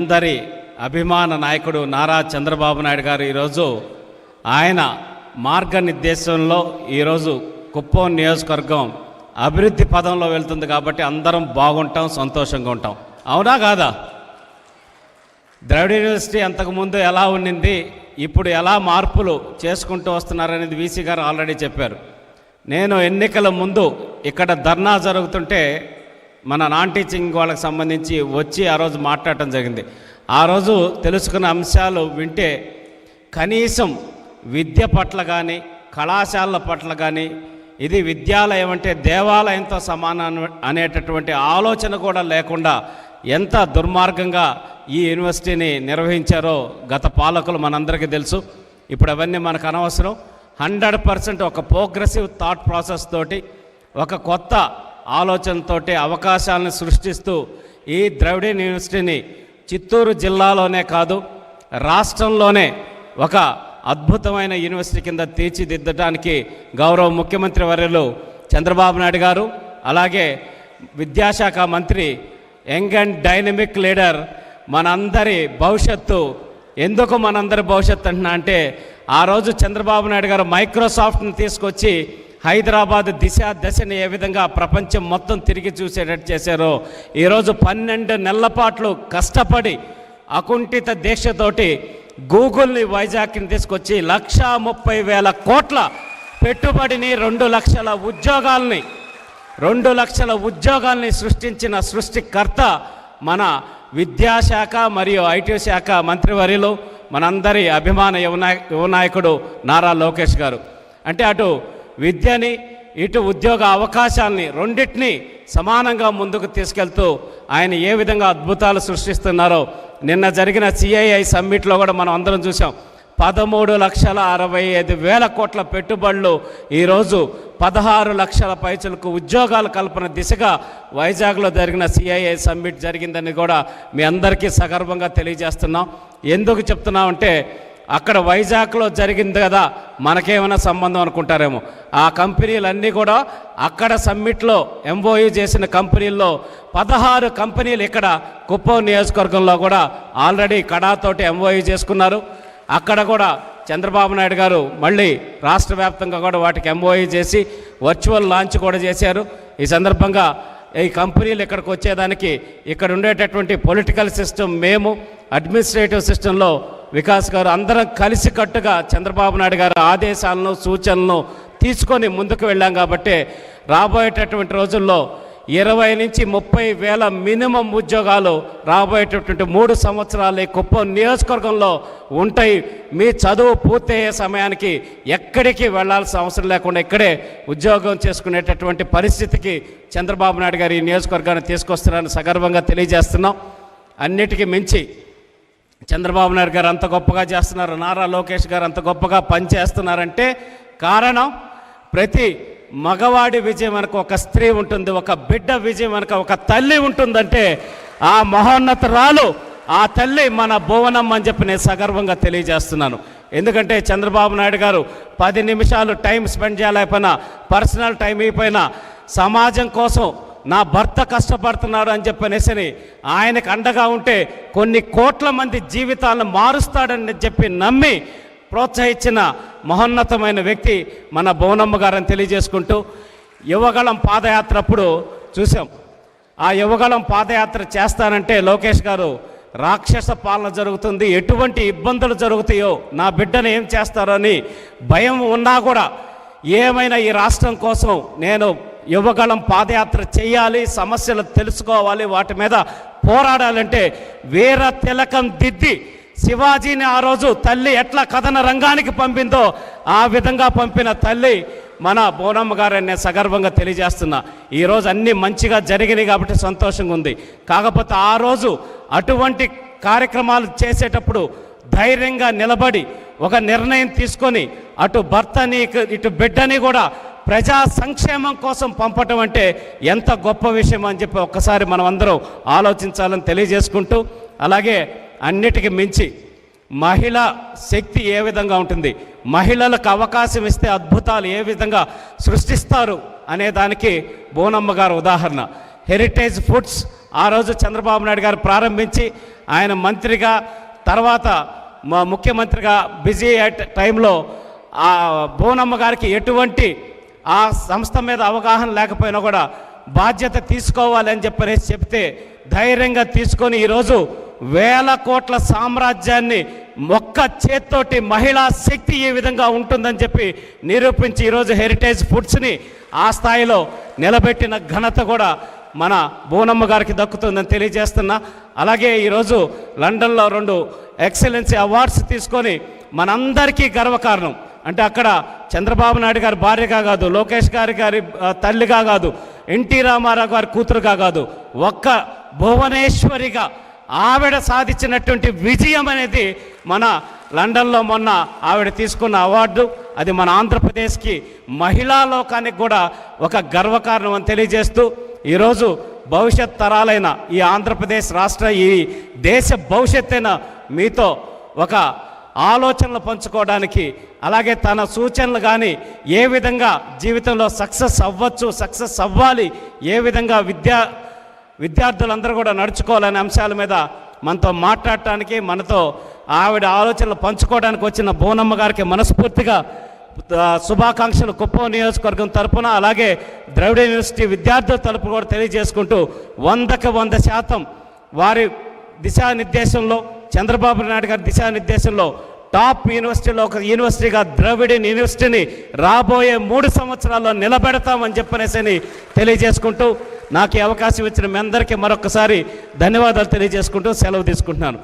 అందరి అభిమాన నాయకుడు నారా చంద్రబాబు నాయుడు గారు ఈరోజు ఆయన మార్గనిర్దేశంలో ఈరోజు కుప్పం నియోజకవర్గం అభివృద్ధి పదంలో వెళ్తుంది కాబట్టి అందరం బాగుంటాం, సంతోషంగా ఉంటాం. అవునా కాదా? ద్రవిడ యూనివర్సిటీ అంతకుముందు ఎలా ఉండింది, ఇప్పుడు ఎలా మార్పులు చేసుకుంటూ వస్తున్నారనేది వీసీ గారు ఆల్రెడీ చెప్పారు. నేను ఎన్నికల ముందు ఇక్కడ ధర్నా జరుగుతుంటే మన నాన్ టీచింగ్ వాళ్ళకి సంబంధించి వచ్చి ఆ రోజు మాట్లాడటం జరిగింది. ఆ రోజు తెలుసుకున్న అంశాలు వింటే కనీసం విద్య పట్ల కానీ కళాశాలల పట్ల కానీ ఇది విద్యాలయం అంటే దేవాలయంతో సమానం అనేటటువంటి ఆలోచన కూడా లేకుండా ఎంత దుర్మార్గంగా ఈ యూనివర్సిటీని నిర్వహించారో గత పాలకులు మనందరికీ తెలుసు. ఇప్పుడు అవన్నీ మనకు అనవసరం. 100% ఒక ప్రోగ్రెసివ్ థాట్ ప్రాసెస్ తోటి, ఒక కొత్త ఆలోచనతోటి అవకాశాలను సృష్టిస్తూ ఈ ద్రవిడ యూనివర్సిటీని చిత్తూరు జిల్లాలోనే కాదు రాష్ట్రంలోనే ఒక అద్భుతమైన యూనివర్సిటీ కింద తీర్చిదిద్దడానికి గౌరవ ముఖ్యమంత్రి వర్యులు చంద్రబాబు నాయుడు గారు, అలాగే విద్యాశాఖ మంత్రి, యంగ్ అండ్ డైనమిక్ లీడర్, మనందరి భవిష్యత్తు. ఎందుకు మనందరి భవిష్యత్తు అంటున్నా అంటే ఆ రోజు చంద్రబాబు నాయుడు గారు మైక్రోసాఫ్ట్ని తీసుకొచ్చి హైదరాబాద్ దశని ఏ విధంగా ప్రపంచం మొత్తం తిరిగి చూసేటట్టు చేశారో, ఈరోజు 12 నెలల పాటు కష్టపడి అకుంఠిత దీక్షతోటి గూగుల్ని వైజాగ్ని తీసుకొచ్చి 1,30,000 కోట్ల పెట్టుబడిని 2 లక్షల ఉద్యోగాల్ని సృష్టించిన సృష్టికర్త మన విద్యాశాఖ మరియు ఐటీ శాఖ మంత్రివర్యులు, మనందరి అభిమాన యువ నాయకుడు నారా లోకేష్ గారు. అంటే అటు విద్యని ఇటు ఉద్యోగ అవకాశాలని రెండింటినీ సమానంగా ముందుకు తీసుకెళ్తూ ఆయన ఏ విధంగా అద్భుతాలు సృష్టిస్తున్నారో నిన్న జరిగిన CII సమ్మిట్లో కూడా మనం అందరం చూసాం. 13,65,000 కోట్ల పెట్టుబడులు ఈరోజు 16 లక్షల పైచలకు ఉద్యోగాల కల్పన దిశగా వైజాగ్లో జరిగిన CII సమ్మిట్ జరిగిందని కూడా మీ అందరికీ సగర్వంగా తెలియజేస్తున్నాం. ఎందుకు చెప్తున్నామంటే అక్కడ వైజాగ్లో జరిగింది కదా మనకేమైనా సంబంధం అనుకుంటారేమో. ఆ కంపెనీలన్నీ కూడా అక్కడ సమ్మిట్లో MOU చేసిన కంపెనీల్లో 16 కంపెనీలు ఇక్కడ కుప్పం నియోజకవర్గంలో కూడా ఆల్రెడీ కడాతోటి MOU చేసుకున్నారు. అక్కడ కూడా చంద్రబాబు నాయుడు గారు మళ్ళీ రాష్ట్ర వ్యాప్తంగా కూడా వాటికి MOU చేసి వర్చువల్ లాంచ్ కూడా చేశారు. ఈ సందర్భంగా ఈ కంపెనీలు ఇక్కడికి వచ్చేదానికి ఇక్కడ ఉండేటటువంటి పొలిటికల్ సిస్టమ్, మేము అడ్మినిస్ట్రేటివ్ సిస్టంలో వికాస్ గారు అందరం కలిసికట్టుగా చంద్రబాబు నాయుడు గారు ఆదేశాలను సూచనలను తీసుకొని ముందుకు వెళ్ళాం. కాబట్టి రాబోయేటటువంటి రోజుల్లో 20 నుంచి 30 వేల మినిమం ఉద్యోగాలు రాబోయేటటువంటి 3 సంవత్సరాలు కుప్పం నియోజకవర్గంలో ఉంటాయి. మీ చదువు పూర్తయ్యే సమయానికి ఎక్కడికి వెళ్లాల్సిన అవసరం లేకుండా ఇక్కడే ఉద్యోగం చేసుకునేటటువంటి పరిస్థితికి చంద్రబాబు నాయుడు గారు ఈ నియోజకవర్గాన్ని తీసుకొస్తున్నారని సగర్వంగా తెలియజేస్తున్నాం. అన్నిటికీ మించి చంద్రబాబు నాయుడు గారు అంత గొప్పగా చేస్తున్నారు, నారా లోకేష్ గారు అంత గొప్పగా పనిచేస్తున్నారంటే కారణం ప్రతి మగవాడి విజయం వెనక ఒక స్త్రీ ఉంటుంది, ఒక బిడ్డ విజయం వెనక ఒక తల్లి ఉంటుందంటే ఆ మహోన్నతరాలు ఆ తల్లి మన భువనమ్మ అని చెప్పి నేను సగర్వంగా తెలియజేస్తున్నాను. ఎందుకంటే చంద్రబాబు నాయుడు గారు 10 నిమిషాలు టైం స్పెండ్ చేయలేకపోయినా, పర్సనల్ టైం అయిపోయినా సమాజం కోసం నా భర్త కష్టపడుతున్నాడు అని చెప్పనేసి ఆయనకు అండగా ఉంటే కొన్ని కోట్ల మంది జీవితాలను మారుస్తాడని చెప్పి నమ్మి ప్రోత్సహించిన మహోన్నతమైన వ్యక్తి మన భువనమ్మ గారని తెలియజేసుకుంటూ, యువగళం పాదయాత్ర అప్పుడు చూసాం. ఆ యువగళం పాదయాత్ర చేస్తానంటే లోకేష్ గారు రాక్షస పాలన జరుగుతుంది, ఎటువంటి ఇబ్బందులు జరుగుతాయో, నా బిడ్డను ఏం చేస్తారో అని భయం ఉన్నా కూడా ఏమైనా ఈ రాష్ట్రం కోసం నేను యువగళం పాదయాత్ర చేయాలి, సమస్యలు తెలుసుకోవాలి, వాటి మీద పోరాడాలంటే వీర తిలకం దిద్ది శివాజీని ఆ రోజు తల్లి ఎట్లా కథన రంగానికి పంపిందో ఆ విధంగా పంపిన తల్లి మన భువనమ్మ గారని నేను సగర్వంగా తెలియజేస్తున్నా. ఈరోజు అన్నీ మంచిగా జరిగినాయి కాబట్టి సంతోషంగా ఉంది. కాకపోతే ఆ రోజు అటువంటి కార్యక్రమాలు చేసేటప్పుడు ధైర్యంగా నిలబడి ఒక నిర్ణయం తీసుకొని అటు భర్తని ఇటు బిడ్డని కూడా ప్రజా సంక్షేమం కోసం పంపటం అంటే ఎంత గొప్ప విషయం అని చెప్పి ఒక్కసారి మనం అందరం ఆలోచించాలని తెలియజేసుకుంటూ, అలాగే అన్నిటికీ మించి మహిళా శక్తి ఏ విధంగా ఉంటుంది, మహిళలకు అవకాశం ఇస్తే అద్భుతాలు ఏ విధంగా సృష్టిస్తారు అనే దానికి భువనమ్మ గారు ఉదాహరణ. హెరిటేజ్ ఫుడ్స్ ఆ రోజు చంద్రబాబు నాయుడు గారు ప్రారంభించి ఆయన మంత్రిగా తర్వాత ముఖ్యమంత్రిగా బిజీ టైంలో ఆ బోనమ్మ గారికి ఎటువంటి ఆ సంస్థ మీద అవగాహన లేకపోయినా కూడా బాధ్యత తీసుకోవాలని చెప్పనేసి చెప్తే ధైర్యంగా తీసుకొని ఈరోజు వేల కోట్ల సామ్రాజ్యాన్ని ఒక్క చేత్తోటి మహిళా శక్తి ఈ విధంగా ఉంటుందని చెప్పి నిరూపించి ఈరోజు హెరిటేజ్ ఫుడ్స్ని ఆ స్థాయిలో నిలబెట్టిన ఘనత కూడా మన బోనమ్మ గారికి దక్కుతుందని తెలియజేస్తున్నా. అలాగే ఈరోజు లండన్లో 2 ఎక్సలెన్సీ అవార్డ్స్ తీసుకొని మనందరికీ గర్వకారణం. అంటే అక్కడ చంద్రబాబు నాయుడు గారి భార్యగా కాదు, లోకేష్ గారి తల్లిగా కాదు, ఎన్టీ రామారావు గారి కూతురుగా కాదు, ఒక్క భువనేశ్వరిగా ఆవిడ సాధించినటువంటి విజయం అనేది మన లండన్లో మొన్న ఆవిడ తీసుకున్న అవార్డు. అది మన ఆంధ్రప్రదేశ్కి మహిళా లోకానికి కూడా ఒక గర్వకారణం అని తెలియజేస్తూ ఈరోజు భవిష్యత్ తరాలైన ఈ ఆంధ్రప్రదేశ్ రాష్ట్ర ఈ దేశ భవిష్యత్తైన మీతో ఒక ఆలోచనలు పంచుకోవడానికి, అలాగే తన సూచనలు కానీ ఏ విధంగా జీవితంలో సక్సెస్ అవ్వచ్చు, సక్సెస్ అవ్వాలి, ఏ విధంగా విద్యార్థులందరూ కూడా నడుచుకోవాలనే అంశాల మీద మనతో మాట్లాడటానికి, మనతో ఆవిడ ఆలోచనలు పంచుకోవడానికి వచ్చిన బోనమ్మ గారికి మనస్ఫూర్తిగా శుభాకాంక్షలు కుప్పం నియోజకవర్గం తరపున, అలాగే ద్రవిడ యూనివర్సిటీ విద్యార్థుల తరపు కూడా తెలియజేసుకుంటూ 100కి 100% వారి దిశానిర్దేశంలో, చంద్రబాబు నాయుడు గారి దిశానిర్దేశంలో టాప్ యూనివర్సిటీలో ఒక యూనివర్సిటీగా ద్రవిడియన్ యూనివర్సిటీని రాబోయే 3 సంవత్సరాల్లో నిలబెడతామని చెప్పనేసి తెలియజేసుకుంటూ నాకు ఈ అవకాశం ఇచ్చిన మీ అందరికీ మరొకసారి ధన్యవాదాలు తెలియజేసుకుంటూ సెలవు తీసుకుంటున్నాను.